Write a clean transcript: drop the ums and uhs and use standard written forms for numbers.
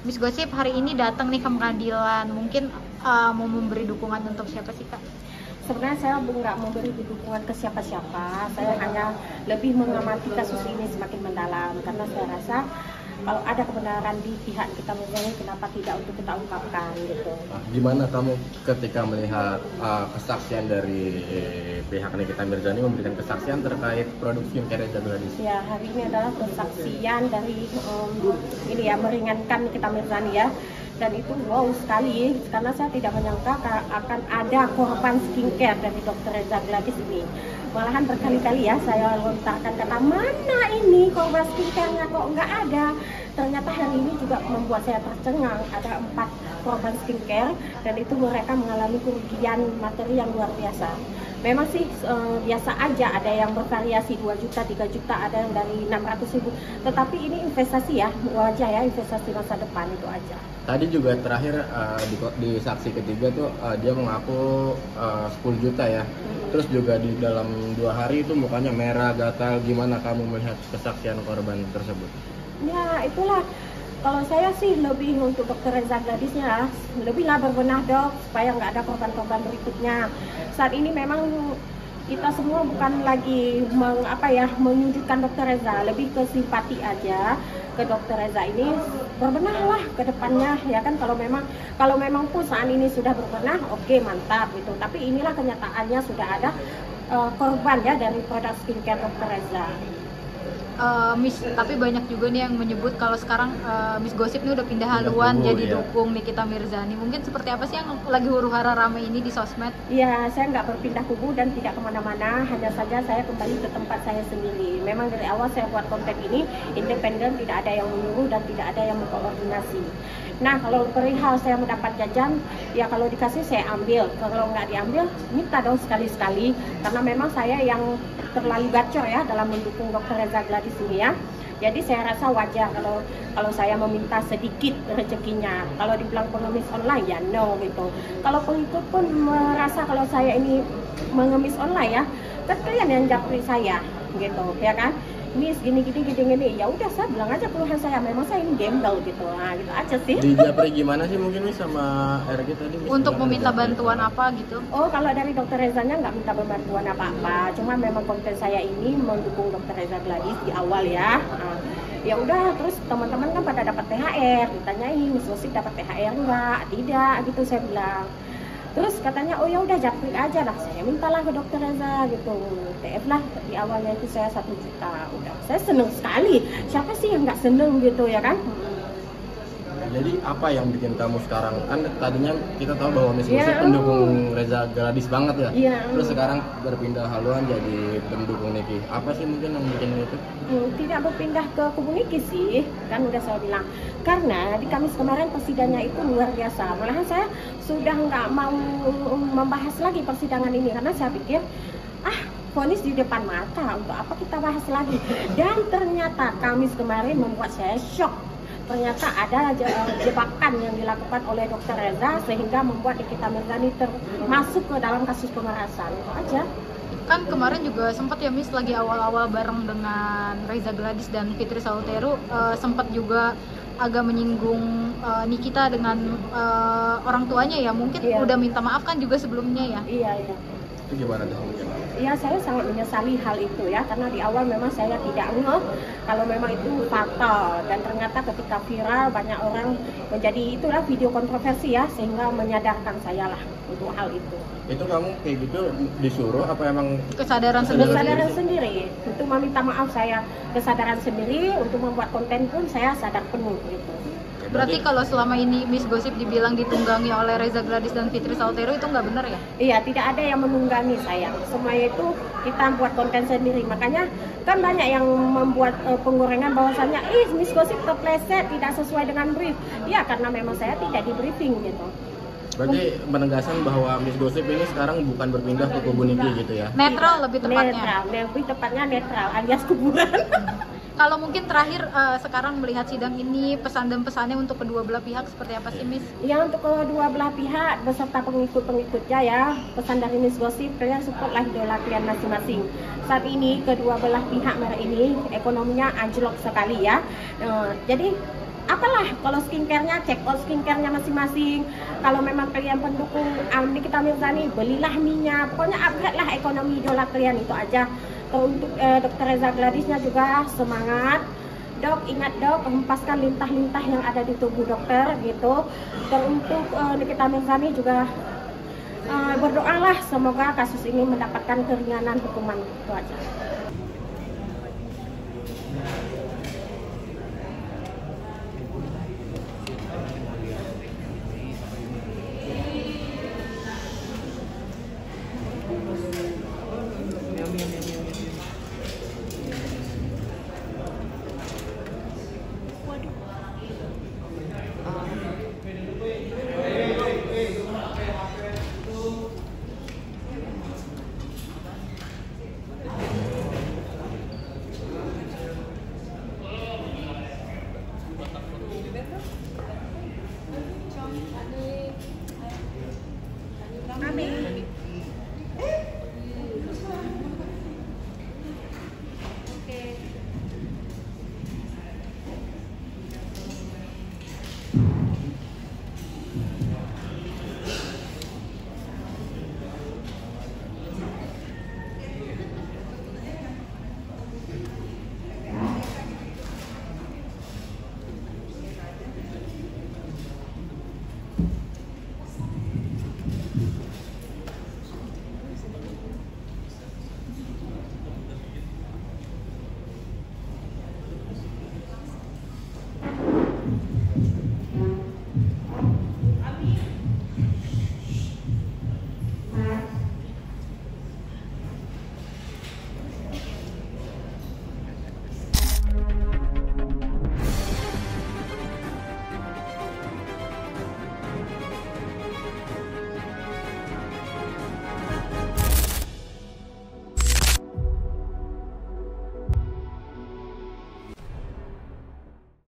Miss Gosip hari ini datang nih ke pengadilan, mungkin mau memberi dukungan untuk siapa sih Kak? Sebenarnya saya nggak memberi dukungan ke siapa-siapa, saya hanya lebih mengamati kasus ini semakin mendalam, karena saya rasa kalau ada kebenaran di pihak kita Mirzani, kenapa tidak untuk kita ungkapkan gitu. Gimana kamu ketika melihat kesaksian dari pihak Nikita Mirzani memberikan kesaksian terkait produk skincare Reza Gladys? Ya, hari ini adalah kesaksian dari ini ya, meringankan Nikita Mirzani ya. Dan itu wow sekali, karena saya tidak menyangka akan ada korban skincare dari Dr. Reza Gladys ini. Malahan berkali-kali ya saya lontarkan kata, mana ini korban skincare-nya kok nggak ada. Ternyata hari ini juga membuat saya tercengang, ada 4 korban skincare dan itu mereka mengalami kerugian materi yang luar biasa. Memang sih biasa aja, ada yang bervariasi 2 juta, 3 juta, ada yang dari 600.000. Tetapi ini investasi ya, wajar ya, investasi masa depan itu aja. Tadi juga terakhir di saksi ketiga tuh dia mengaku 10 juta ya. Terus juga di dalam 2 hari itu mukanya merah, gatal. Gimana kamu melihat kesaksian korban tersebut? Ya itulah, kalau saya sih lebih untuk Dr. Reza Gladysnya, lebihlah berbenah dok, supaya nggak ada korban-korban berikutnya. Saat ini memang kita semua bukan lagi menyudutkan Dr. Reza, lebih ke simpati aja ke Dr. Reza ini, berbenahlah ke depannya ya kan. Kalau memang pun saat ini sudah berbenah, oke, mantap gitu. Tapi inilah kenyataannya, sudah ada korban ya dari produk skincare Dr. Reza. Miss, tapi banyak juga nih yang menyebut kalau sekarang Miss Gosip ini udah pindah haluan jadi dukung Nikita Mirzani. Mungkin seperti apa sih yang lagi huru-hara rame ini di sosmed? Ya, saya nggak berpindah kubu dan tidak kemana-mana, hanya saja saya kembali ke tempat saya sendiri. Memang dari awal saya buat konten ini independen, tidak ada yang menyuruh dan tidak ada yang mengkoordinasi. Nah, kalau perihal saya mendapat jajan, ya kalau dikasih saya ambil, kalau nggak diambil, minta dong sekali-sekali. Karena memang saya yang terlalu gacor ya dalam mendukung Dr. Reza Gladys ini ya. Jadi saya rasa wajar kalau saya meminta sedikit rezekinya. Kalau dibilang pengemis online ya no gitu. Kalau pengikut pun merasa kalau saya ini mengemis online ya, kan kalian yang japri saya gitu ya kan. Miss gini, ya udah saya bilang aja keluhan saya, memang saya ini gembel gitu. Nah, gitu aja sih. Di japri gimana sih mungkin nih sama RG tadi? Untuk meminta bantuan apa gitu? Oh, kalau dari Dr. Rezanya nggak minta bantuan apa-apa, cuma memang konten saya ini mendukung Dr. Reza Gladys di awal ya. Ya udah, terus teman-teman kan pada dapat THR, ditanyain Miss Gosip dapat THR nggak? Tidak, gitu saya bilang. Terus katanya, oh ya udah japri aja lah, saya mintalah ke Dr. Reza gitu. TF lah, di awalnya itu saya 1 juta. Udah, saya seneng sekali. Siapa sih yang nggak seneng gitu ya kan? Jadi apa yang bikin kamu sekarang, kan tadinya kita tahu bahwa Miss Gosip pendukung Reza Gladys banget ya, terus sekarang berpindah haluan jadi pendukung Niki. Apa sih mungkin yang bikin itu? Tidak berpindah ke kubu Niki sih, kan udah saya bilang. Karena di Kamis kemarin persidangannya itu luar biasa. Malahan saya sudah nggak mau membahas lagi persidangan ini, karena saya pikir vonis di depan mata, untuk apa kita bahas lagi. Dan ternyata Kamis kemarin membuat saya shock. Ternyata ada jebakan yang dilakukan oleh Dr. Reza sehingga membuat Nikita Mirzani termasuk ke dalam kasus pemerasan. Itu aja. Kan kemarin juga sempat ya Miss, lagi awal-awal bareng dengan Reza Gladys dan Fitri Salteru, sempat juga agak menyinggung Nikita dengan orang tuanya ya, mungkin udah minta maaf kan juga sebelumnya ya? Iya. Itu gimana tuh? Ya, saya sangat menyesali hal itu ya, karena di awal memang saya tidak ngeh kalau memang itu fatal, dan ternyata ketika viral banyak orang menjadi itulah video kontroversi ya, sehingga menyadarkan saya lah untuk hal itu. Itu kamu kayak gitu disuruh apa emang kesadaran sendiri untuk meminta maaf? Saya kesadaran sendiri, untuk membuat konten pun saya sadar penuh gitu. Berarti kalau selama ini Miss Gosip dibilang ditunggangi oleh Reza Gladys dan Fitri Salteru itu nggak benar ya? Iya, tidak ada yang menunggangi saya. Semuanya itu kita buat konten sendiri. Makanya kan banyak yang membuat pengorengan bahwasannya Miss Gosip terpleset, tidak sesuai dengan brief. Iya, karena memang saya tidak di briefing gitu. Berarti penegasan bahwa Miss Gosip ini sekarang bukan berpindah ke kubu Niki gitu ya? Netral lebih tepatnya. Lebih tepatnya netral alias kuburan. Kalau mungkin terakhir sekarang melihat sidang ini, pesan dan pesannya untuk kedua belah pihak seperti apa sih Miss? Ya, untuk kedua belah pihak beserta pengikut-pengikutnya ya, pesan dari Miss Gosip, kalian supportlah idola kalian masing-masing. Saat ini kedua belah pihak mereka ini ekonominya anjlok sekali ya. Jadi apalah, kalau skincare-nya cek out skincare-nya masing-masing. Kalau memang kalian pendukung Nikita Mirzani, belilah minyak. Pokoknya upgrade lah ekonomi idola kalian, itu aja. Untuk Dr. Reza Gladysnya juga semangat. Dok, ingat dok, hempaskan lintah-lintah yang ada di tubuh dokter gitu. Dan untuk Nikita Mirzani juga berdoalah semoga kasus ini mendapatkan keringanan hukuman, itu aja.